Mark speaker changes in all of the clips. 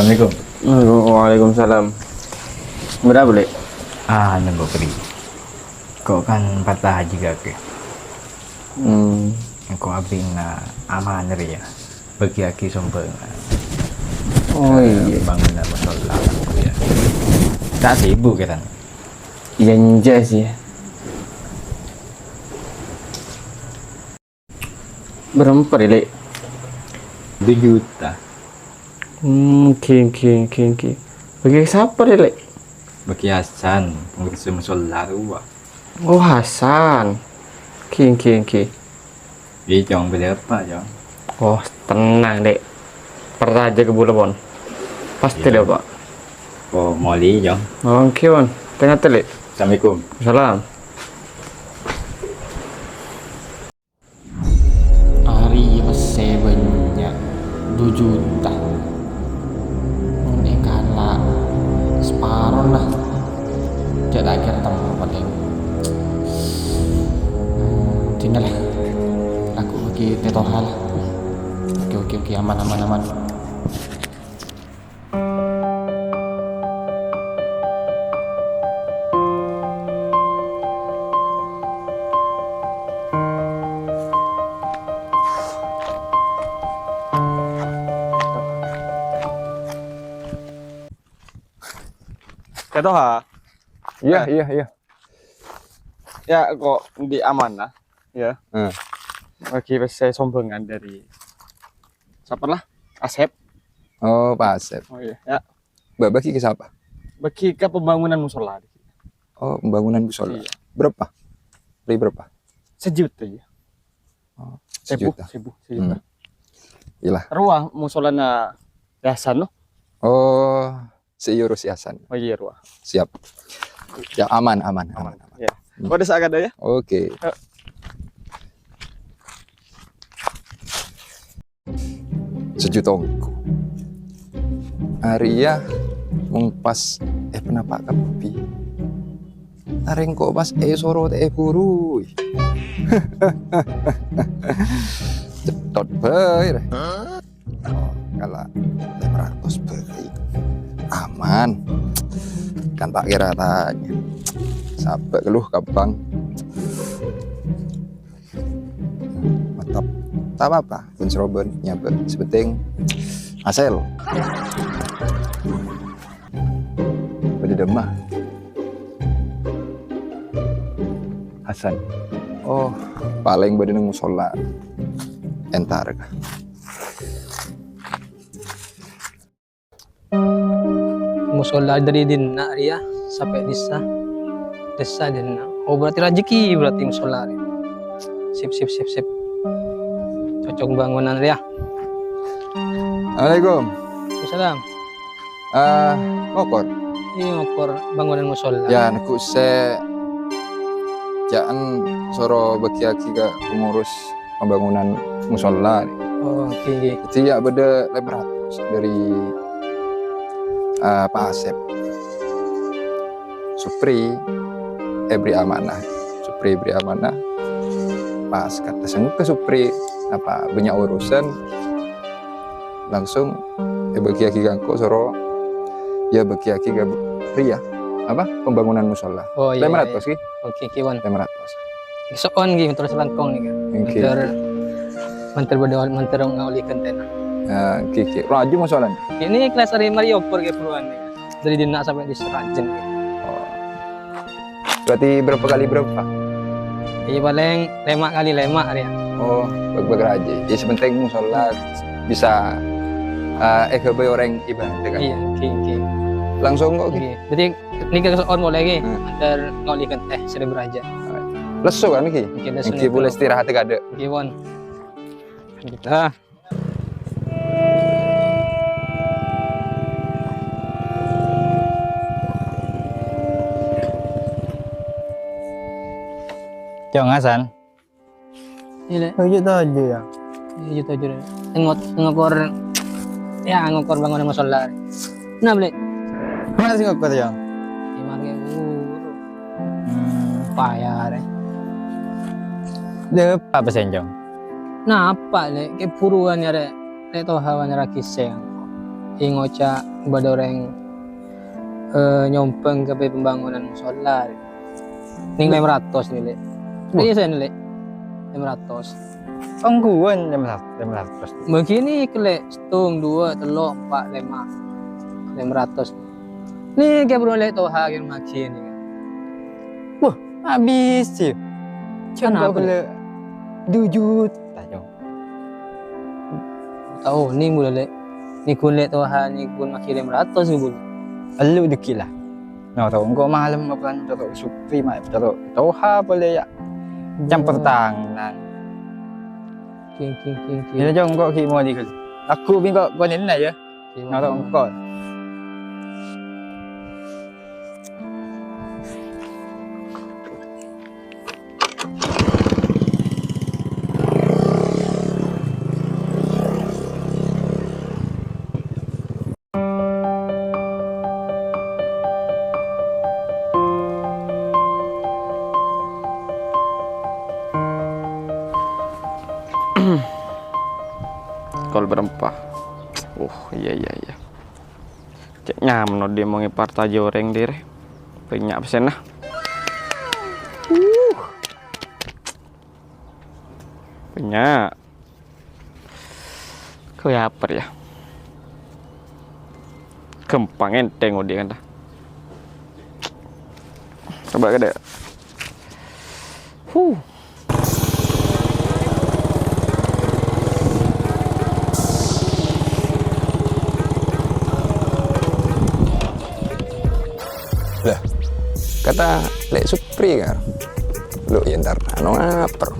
Speaker 1: Assalamualaikum.
Speaker 2: Waalaikumsalam. Berapa, Lek?
Speaker 1: Nembok keri. Kok kan patah haji kaki. Kok abing na aman ri ya. Bagi aki sombong.
Speaker 2: Oh iya.
Speaker 1: Bangun na masalah aku ya. Tak sibuk kan.
Speaker 2: Iya njak sih ya. Berapa, Lek?
Speaker 1: 2 juta.
Speaker 2: Oke. Bagi siapa, Lek?
Speaker 1: Bagi Hasan, pengurus masalah gua.
Speaker 2: Oh, Hasan. Oke.
Speaker 1: Dia jangan beli apa, Jong.
Speaker 2: Oh, tenang, Dek. Pernah aja ke Bulabon. Pasti
Speaker 1: Iya.
Speaker 2: deh, Pak.
Speaker 1: Oh, Molly, Jong.
Speaker 2: Oke, Wan. Tengah Lek.
Speaker 1: Assalamualaikum.
Speaker 2: Salam. Hari masih banyak 2 juta. Ini kalah separuh lah. Jadi akhir tahun paling. Tinggal lah. Aku bagi teto hal. Oke, aman. Teto ha.
Speaker 3: Iya.
Speaker 2: Ya kok di aman lah. Ya.
Speaker 3: Hmm.
Speaker 2: Bagi saya sombongan dari siapa lah? Asep.
Speaker 3: Oh, Pak Asep.
Speaker 2: Oh iya. Ya.
Speaker 3: Bagi ke siapa?
Speaker 2: Bagi ke pembangunan musola.
Speaker 3: Oh, pembangunan musola.
Speaker 2: Iya.
Speaker 3: Berapa? Beli berapa?
Speaker 2: Sejuta ya.
Speaker 3: Oh,
Speaker 2: Sejuta.
Speaker 3: Iyalah.
Speaker 2: Ruang musola na Hasan loh.
Speaker 3: Oh, Euro si Hasan.
Speaker 2: Oh iya ruang.
Speaker 3: Siap. Ya aman.
Speaker 2: Ya. Pada saat ada ya.
Speaker 3: Oke.
Speaker 2: Ya.
Speaker 3: Sejutongku. Arya mengpas penapak kapi. Areng kok pas soro buru. Cetot bae. Oh, kalau 500 bae. Aman. Kan tak kira tanya. Sampai keluh kabang. Mantap. Tak apa-apa. Pun seroben nyabet. Sepenting hasil. Beda demah. Hasan. Oh, paling beda nang musola. Entar kah.
Speaker 4: Musola dari dinna ya sampai desa dinna. Oh berarti rezeki berarti musola. Sip. Cocok bangunan ya.
Speaker 3: Assalamualaikum.
Speaker 4: Salam.
Speaker 3: Ngokor.
Speaker 4: Ini ngokor bangunan musola.
Speaker 3: Ya, naku se jaan soro bakiaki ke pengurus pembangunan musola.
Speaker 4: Oh oke.
Speaker 3: Jadi ya beda 500 dari Pak Asep. Supri beri amanah. Pas kata senggup ke Supri apa banyak urusan langsung bagi aki gangko soro ya bagi aki gak pria apa pembangunan musola.
Speaker 4: Oh iya.
Speaker 3: 500 ki.
Speaker 4: Oke kiwan.
Speaker 3: 500.
Speaker 4: Soon gitu terus langkong nih kan.
Speaker 3: Oke.
Speaker 4: Manter berdoa manter ngawali konten.
Speaker 3: Kiki. Raju musola.
Speaker 4: Ini kelas hari Mario per ke peruan nih. Dari dinna sampai di Serajen.
Speaker 3: Berarti berapa kali berapa?
Speaker 4: Iya paling 5 kali 5 ya.
Speaker 3: Oh, bag-bag raja. Ya sepenting musola bisa EKB orang ibadah kan.
Speaker 4: Iya, oke.
Speaker 3: Langsung kok.
Speaker 4: Oke. Jadi ini kita on boleh lagi antar ngolikan teh sudah beraja.
Speaker 3: Lesu kan iki. Iki boleh istirahat kada.
Speaker 4: Oke, Won. Kita
Speaker 1: Jong Hasan.
Speaker 4: ini
Speaker 1: Tujuh aja ya.
Speaker 4: gitu aja. Ngokor ngokor bangunan musola. Nah, beli.
Speaker 1: Mana sih ngokor Jong?
Speaker 4: Gimana kayak payah deh.
Speaker 1: Dia apa sih Jong?
Speaker 4: Nah, apa le? Kayak puruan ya deh. Itu hawan rakiseng. ngoca kepada orang nyompeng ke pembangunan musola. Ning 500 nih, Le. Ini saya nih, Le. 500.
Speaker 1: Pangguan jam 500.
Speaker 4: Begini kele setung 2 3 4 5 500. Nih kayak bro le toha yang makin ni.
Speaker 1: Habis sih.
Speaker 4: Kenapa?
Speaker 1: Coba kalau 2 juta jom.
Speaker 4: Tahu ni mula le. Ni kun le toha ni kun makin 500 ni bul.
Speaker 1: Alu dikit lah. Nah, tahu engkau malam apa tahu supri mah tahu boleh ya. Jam pertangan.
Speaker 4: King.
Speaker 1: Ini jom engkau ki mau dikit. Aku bin kau ni lah ya. Nah, tahu engkau.
Speaker 2: Kol berempah. Iya. Cek nyaman no dia mau ngeparta joreng dire. Banyak pesen lah. Banyak. Kau apa ya? Kempang enteng dia kan dah. Coba kada.
Speaker 3: Lah, kata Lek Supri kan, lu yang ntar anu ngaper.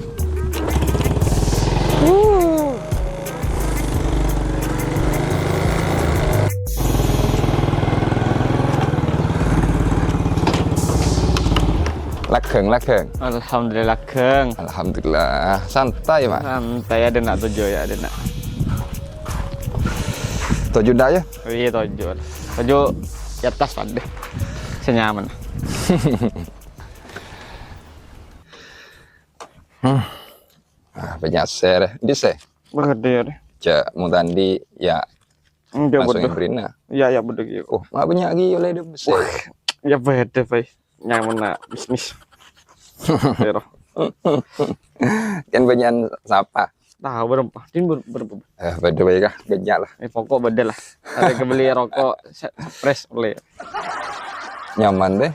Speaker 3: Lakeng.
Speaker 2: Alhamdulillah keng.
Speaker 3: Alhamdulillah, santai mak.
Speaker 2: Santai ada nak tujuh ya ada nak.
Speaker 3: Tujuh dah ya.
Speaker 2: Iya tujuh di atas pada. Senyaman.
Speaker 3: Banyak share di se.
Speaker 2: Berder.
Speaker 3: Cak mau tadi ya
Speaker 2: Enggak
Speaker 3: langsung
Speaker 2: bodoh.
Speaker 3: Brina.
Speaker 2: Ya bodoh gitu.
Speaker 3: Oh, mak banyak lagi oleh dia besar.
Speaker 2: Ya beda pai. Nyaman nak bisnis. Pero.
Speaker 3: Kan banyak siapa?
Speaker 2: Tahu berapa? Din berapa?
Speaker 3: Beda baik kah? Banyak lah.
Speaker 2: Pokok beda lah. Ada kebeli rokok fresh oleh.
Speaker 3: Nyaman deh.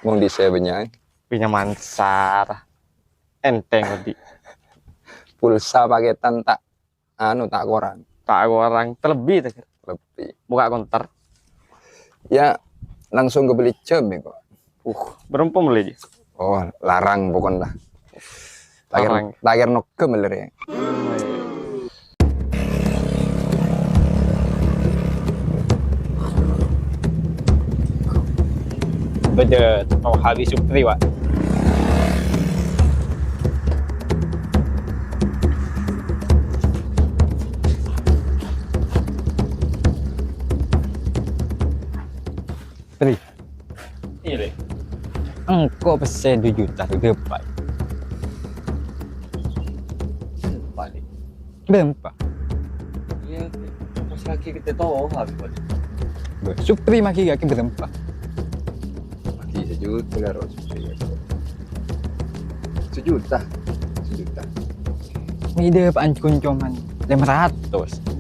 Speaker 3: Mau di saya banyak.
Speaker 2: Punya mansar. Enteng tadi.
Speaker 3: Pulsa paketan tak koran.
Speaker 2: Tak orang terlebih tak.
Speaker 3: Lebih.
Speaker 2: Buka konter.
Speaker 3: Ya langsung kebeli cem ya kok.
Speaker 2: Berapa beli?
Speaker 3: Oh, larang pokoknya.
Speaker 2: Larang.
Speaker 3: Tagar nok kemeler ya.
Speaker 1: Beda tahu habis supri wak. Pri.
Speaker 2: Iya.
Speaker 1: Engkau pesen 2 juta berapa? Berapa?
Speaker 2: Iya. Pas lagi kita tahu habis.
Speaker 1: Supri maki gak berapa?
Speaker 3: Maki sejuta lah sejuta.
Speaker 1: Ide apaan kuncoman 500.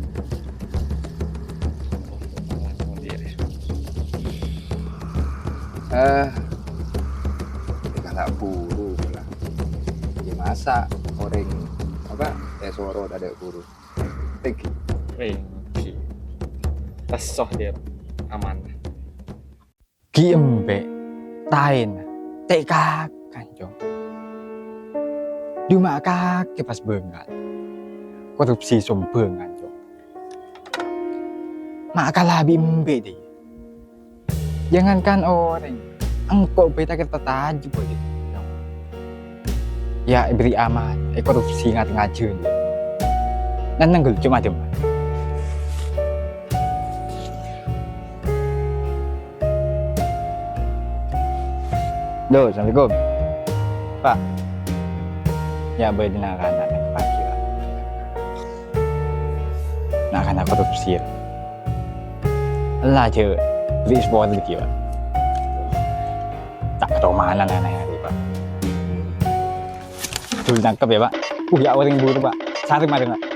Speaker 3: Kalau buru lah. Ya masa orang apa? Soro ada buru. Teki.
Speaker 2: Tasoh dia aman.
Speaker 1: Giembe tain teka kancong. Cuma kaki pas bengal. Korupsi sombong kancong. Makalah bimbe deh. Jangankan orang, engkau beta kita taji boleh. Ya beri aman, korupsi ngajun. Nanggul cuma teman. Loh, Assalamualaikum. Pak. Ya boleh dinakan anak pagi lah. Nak korupsi. Lah je, beli sebuah rezeki Pak. Tak tahu mana anak hari Pak. Dulu tangkap ya Pak. Ya orang ibu tu Pak. Cari mari Pak.